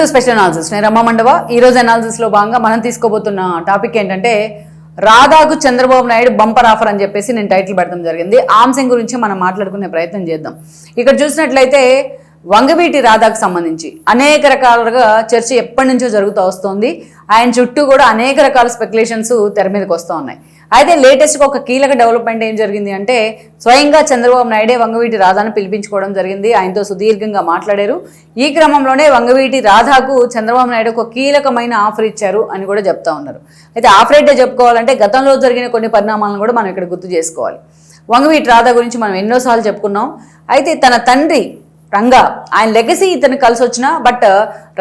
Welcome to special analysis. నేను రమ్మ మండవ. ఈ రోజు అనాలిసిస్ లో భాగంగా మనం తీసుకోబోతున్న టాపిక్ ఏంటంటే రాధాకు చంద్రబాబు నాయుడు బంపర్ ఆఫర్ అని చెప్పేసి నేను టైటిల్ పెట్టడం జరిగింది. ఆ అంశం గురించి మనం మాట్లాడుకునే ప్రయత్నం చేద్దాం. ఇక్కడ చూసినట్లయితే వంగవీటి రాధాకు సంబంధించి అనేక రకాలుగా చర్చ ఎప్పటి నుంచో జరుగుతూ వస్తుంది. ఆయన చుట్టూ కూడా అనేక రకాల స్పెక్యులేషన్స్ తెర మీదకి వస్తూ ఉన్నాయి. అయితే లేటెస్ట్గా ఒక కీలక డెవలప్మెంట్ ఏం జరిగింది అంటే స్వయంగా చంద్రబాబు నాయుడే వంగవీటి రాధాను పిలిపించుకోవడం జరిగింది. ఆయనతో సుదీర్ఘంగా మాట్లాడారు. ఈ క్రమంలోనే వంగవీటి రాధాకు చంద్రబాబు నాయుడు ఒక కీలకమైన ఆఫర్ ఇచ్చారు అని కూడా చెప్తా ఉన్నారు. అయితే ఆఫర్ అయితే చెప్పుకోవాలంటే గతంలో జరిగిన కొన్ని పరిణామాలను కూడా మనం ఇక్కడ గుర్తు చేసుకోవాలి. వంగవీటి రాధా గురించి మనం ఎన్నోసార్లు చెప్పుకున్నాం. అయితే తన తండ్రి రంగా ఆయన లెగసీ ఇతను కలిసి వచ్చినా బట్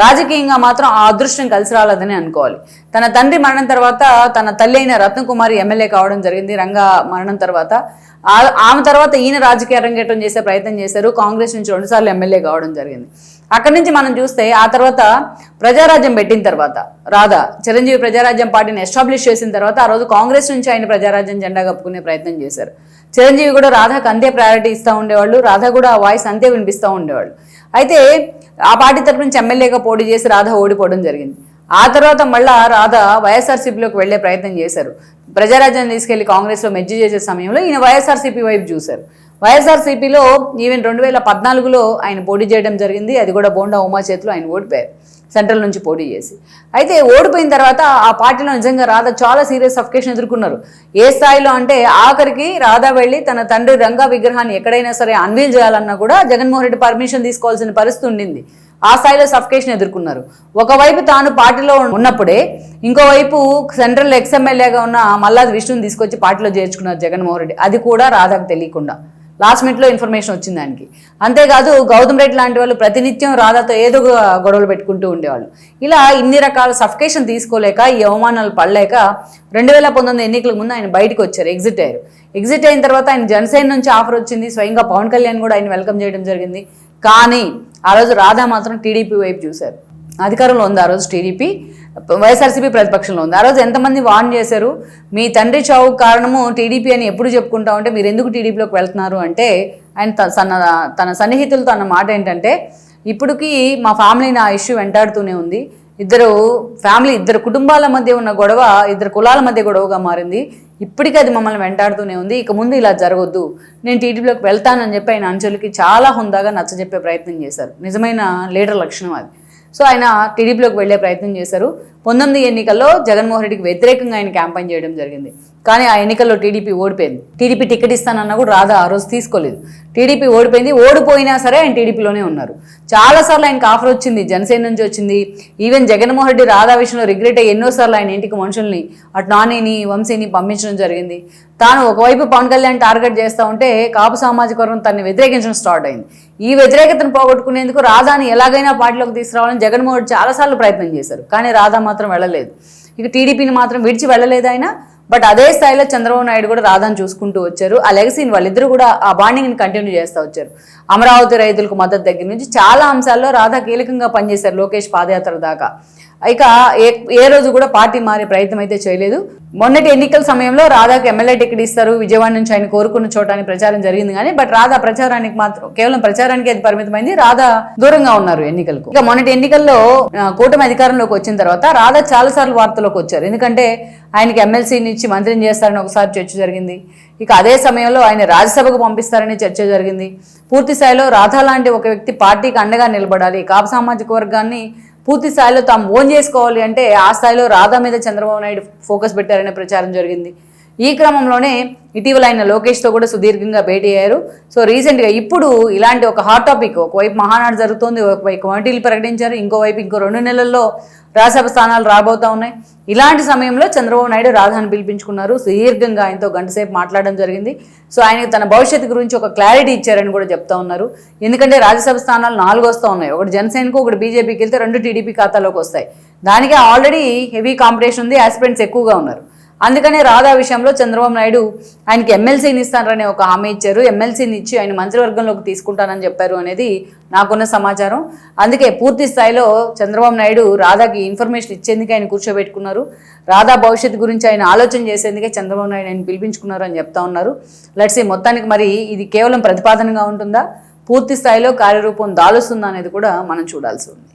రాజకీయంగా మాత్రం ఆ అదృష్టం కలిసి రాలేదని అనుకోవాలి. తన తండ్రి మరణం తర్వాత తన తల్లి అయిన రత్నకుమారి ఎమ్మెల్యే కావడం జరిగింది. రంగా మరణం తర్వాత ఆమె తర్వాత ఈయన రాజకీయ అరంగేట్రం చేసే ప్రయత్నం చేశారు. కాంగ్రెస్ నుంచి 2 సార్లు ఎమ్మెల్యే కావడం జరిగింది. అక్కడి నుంచి మనం చూస్తే ఆ తర్వాత ప్రజారాజ్యం పెట్టిన తర్వాత రాధా చిరంజీవి ప్రజారాజ్యం పార్టీని ఎస్టాబ్లిష్ చేసిన తర్వాత ఆ రోజు కాంగ్రెస్ నుంచి ఆయన ప్రజారాజ్యం జెండా కప్పుకునే ప్రయత్నం చేశారు. చిరంజీవి కూడా రాధాకు అంతే ప్రయారిటీ ఇస్తూ ఉండేవాళ్ళు. రాధా కూడా ఆ వాయిస్ అంతే వినిపిస్తూ ఉండేవాళ్ళు. అయితే ఆ పార్టీ తరపు నుంచి ఎమ్మెల్యేగా పోటీ చేసి రాధా ఓడిపోవడం జరిగింది. ఆ తర్వాత మళ్ళా రాధా వైఎస్ఆర్సీపీలోకి వెళ్లే ప్రయత్నం చేశారు. ప్రజారాజ్యాన్ని తీసుకెళ్లి కాంగ్రెస్లో మెర్జి చేసే సమయంలో ఈయన వైఎస్ఆర్సీపీ వైపు చూశారు. వైఎస్ఆర్సీపీలో ఈవెన్ 2014లో ఆయన పోటీ చేయడం జరిగింది. అది కూడా బోండా ఉమా చేతిలో ఆయన ఓడిపోయారు, సెంట్రల్ నుంచి పోటీ చేసి. అయితే ఓడిపోయిన తర్వాత ఆ పార్టీలో నిజంగా రాధా చాలా సీరియస్ సఫికేషన్ ఎదుర్కొన్నారు. ఏ స్థాయిలో అంటే ఆఖరికి రాధా వెళ్ళి తన తండ్రి రంగా విగ్రహాన్ని ఎక్కడైనా సరే అన్వీల్ చేయాలన్నా కూడా జగన్మోహన్ రెడ్డి పర్మిషన్ తీసుకోవాల్సిన పరిస్థితి ఉండింది. ఆ స్థాయిలో సఫికేషన్ ఎదుర్కొన్నారు. ఒకవైపు తాను పార్టీలో ఉన్నప్పుడే ఇంకోవైపు సెంట్రల్ ఎక్స్ఎమ్మెల్యేగా ఉన్న మల్లాది విష్ణుని తీసుకొచ్చి పార్టీలో చేర్చుకున్నారు జగన్మోహన్ రెడ్డి. అది కూడా రాధాకు తెలియకుండా లాస్ట్ మినిట్లో ఇన్ఫర్మేషన్ వచ్చింది దానికి. అంతేకాదు గౌతమ్ రెడ్డి లాంటి వాళ్ళు ప్రతినిత్యం రాధాతో ఏదో గొడవలు పెట్టుకుంటూ ఉండేవాళ్ళు. ఇలా ఇన్ని రకాల సఫికేషన్ తీసుకోలేక ఈ అవమానాలు పడలేక 2019 ఎన్నికల ముందు ఆయన బయటకు వచ్చారు, ఎగ్జిట్ అయ్యారు. ఎగ్జిట్ అయిన తర్వాత ఆయన జనసేన నుంచి ఆఫర్ వచ్చింది. స్వయంగా పవన్ కళ్యాణ్ కూడా ఆయన వెల్కమ్ చేయడం జరిగింది. కానీ ఆ రోజు రాధా మాత్రం టీడీపీ వైపు చూశారు. అధికారంలో ఉంది ఆ రోజు టీడీపీ, వైఎస్ఆర్సీపీ ప్రతిపక్షంలో ఉంది. ఆ రోజు ఎంతమంది వార్న్ చేశారు, మీ తండ్రి చావుకు కారణము టీడీపీ అని ఎప్పుడు చెప్పుకుంటా ఉంటే మీరు ఎందుకు టీడీపీలోకి వెళ్తున్నారు అంటే ఆయన తన సన్నిహితులతో అన్న మాట ఏంటంటే ఇప్పటికీ మా ఫ్యామిలీ నా ఇష్యూ వెంటాడుతూనే ఉంది. ఇద్దరు కుటుంబాల మధ్య ఉన్న గొడవ 2 కులాల మధ్య గొడవగా మారింది. ఇప్పటికీ అది మమ్మల్ని వెంటాడుతూనే ఉంది. ఇక ముందు ఇలా జరగొద్దు, నేను టీడీపీలోకి వెళ్తానని చెప్పి ఆయన అంచెలకి చాలా హుందాగా నచ్చజెప్పే ప్రయత్నం చేశారు. నిజమైన లీడర్ లక్షణం అది. సో ఆయన టీడీపీలోకి వెళ్లే ప్రయత్నం చేశారు. 19 ఎన్నికల్లో జగన్మోహన్ రెడ్డికి వ్యతిరేకంగా ఆయన క్యాంపెయిన్ చేయడం జరిగింది. కానీ ఆ ఎన్నికల్లో టీడీపీ ఓడిపోయింది. టీడీపీ టికెట్ ఇస్తానన్నా కూడా రాధా ఆ రోజు తీసుకోలేదు. టీడీపీ ఓడిపోయింది. ఓడిపోయినా సరే ఆయన టీడీపీలోనే ఉన్నారు. చాలాసార్లు ఆయనకు ఆఫర్ వచ్చింది, జనసేన నుంచి వచ్చింది. ఈవెన్ జగన్మోహన్ రెడ్డి రాధా విషయంలో రిగ్రెట్ అయ్యి ఎన్నోసార్లు ఆయన ఇంటికి మనుషుల్ని అటు నానిని వంశీని పంపించడం జరిగింది. తాను ఒకవైపు పవన్ కళ్యాణ్ టార్గెట్ చేస్తూ ఉంటే కాపు సామాజిక వర్గం తనని వ్యతిరేకించడం స్టార్ట్ అయింది. ఈ వ్యతిరేకతను పోగొట్టుకునేందుకు రాధాని ఎలాగైనా పార్టీలోకి తీసుకురావాలని జగన్మోహన్ రెడ్డి చాలాసార్లు ప్రయత్నం చేశారు. కానీ రాధా మాత్రం వెళ్ళలేదు. ఇక టీడీపీని మాత్రం విడిచి వెళ్ళలేదు ఆయన. బట్ అదే స్థాయిలో చంద్రబాబు నాయుడు కూడా రాధాను చూసుకుంటూ వచ్చారు. ఆ లెగసీని వాళ్ళిద్దరూ కూడా ఆ బాండింగ్ని కంటిన్యూ చేస్తూ వచ్చారు. అమరావతి రైతులకు మద్దతు దగ్గర నుంచి చాలా అంశాల్లో రాధా కీలకంగా పనిచేశారు, లోకేష్ పాదయాత్ర దాకా. ఇక ఏ రోజు కూడా పార్టీ మారే ప్రయత్నం అయితే చేయలేదు. మొన్నటి ఎన్నికల సమయంలో రాధాకు ఎమ్మెల్యే టికెట్ ఇస్తారు, విజయవాడ నుంచి ఆయన కోరుకున్న చోటానికి ప్రచారం జరిగింది. కానీ బట్ రాధా ప్రచారానికి మాత్రం కేవలం ప్రచారానికి అది పరిమితమైంది. రాధా దూరంగా ఉన్నారు ఎన్నికలకు. ఇక మొన్నటి ఎన్నికల్లో కూటమి అధికారంలోకి వచ్చిన తర్వాత రాధా చాలా సార్లు వార్తల్లోకి వచ్చారు. ఎందుకంటే ఆయనకి ఎమ్మెల్సీని ఇచ్చి మంత్రిని చేస్తారని ఒకసారి చర్చ జరిగింది. ఇక అదే సమయంలో ఆయన రాజ్యసభకు పంపిస్తారని చర్చ జరిగింది. పూర్తి స్థాయిలో రాధా లాంటి ఒక వ్యక్తి పార్టీకి అండగా నిలబడాలి, కాపు సామాజిక వర్గాన్ని పూర్తి స్థాయిలో తాము ఓన్ చేసుకోవాలి అంటే ఆ స్థాయిలో రాధా మీద చంద్రబాబు నాయుడు ఫోకస్ పెట్టారనే ప్రచారం జరిగింది. ఈ క్రమంలోనే ఇటీవల ఆయన లోకేష్తో కూడా సుదీర్ఘంగా భేటీ అయ్యారు. సో రీసెంట్గా ఇప్పుడు ఇలాంటి ఒక హాట్ టాపిక్, ఒకవైపు మహానాడు జరుగుతోంది, ఒకవైపు కమిటీలు ప్రకటించారు, ఇంకోవైపు ఇంకో 2 నెలల్లో రాజ్యసభ స్థానాలు రాబోతా ఉన్నాయి. ఇలాంటి సమయంలో చంద్రబాబు నాయుడు రాధాను పిలిపించుకున్నారు. సుదీర్ఘంగా ఆయనతో గంటసేపు మాట్లాడడం జరిగింది. సో ఆయనకు తన భవిష్యత్తు గురించి ఒక క్లారిటీ ఇచ్చారని కూడా చెప్తా ఉన్నారు. ఎందుకంటే రాజ్యసభ స్థానాలు 4 వస్తూ ఉన్నాయి. ఒకటి జనసేనకు, ఒకటి బీజేపీకి వెళ్తే 2 టీడీపీ ఖాతాలోకి వస్తాయి. దానికి ఆల్రెడీ హెవీ కాంపిటీషన్ ఉంది, ఆస్పిరెంట్స్ ఎక్కువగా ఉన్నారు. అందుకనే రాధా విషయంలో చంద్రబాబు నాయుడు ఆయనకి ఎమ్మెల్సీని ఇస్తారనే ఒక హామీ ఇచ్చారు. ఎమ్మెల్సీని ఇచ్చి ఆయన మంత్రివర్గంలోకి తీసుకుంటానని చెప్పారు అనేది నాకున్న సమాచారం. అందుకే పూర్తి స్థాయిలో చంద్రబాబు నాయుడు రాధాకి ఇన్ఫర్మేషన్ ఇచ్చేందుకే ఆయన కూర్చోబెట్టుకున్నారు. రాధా భవిష్యత్తు గురించి ఆయన ఆలోచన చేసేందుకే చంద్రబాబు నాయుడు ఆయన పిలిపించుకున్నారు అని చెప్తా ఉన్నారు. లెట్స్ సీ మొత్తానికి మరి ఇది కేవలం ప్రతిపాదనగా ఉంటుందా, పూర్తి స్థాయిలో కార్యరూపం దాలుస్తుందా అనేది కూడా మనం చూడాల్సి ఉంది.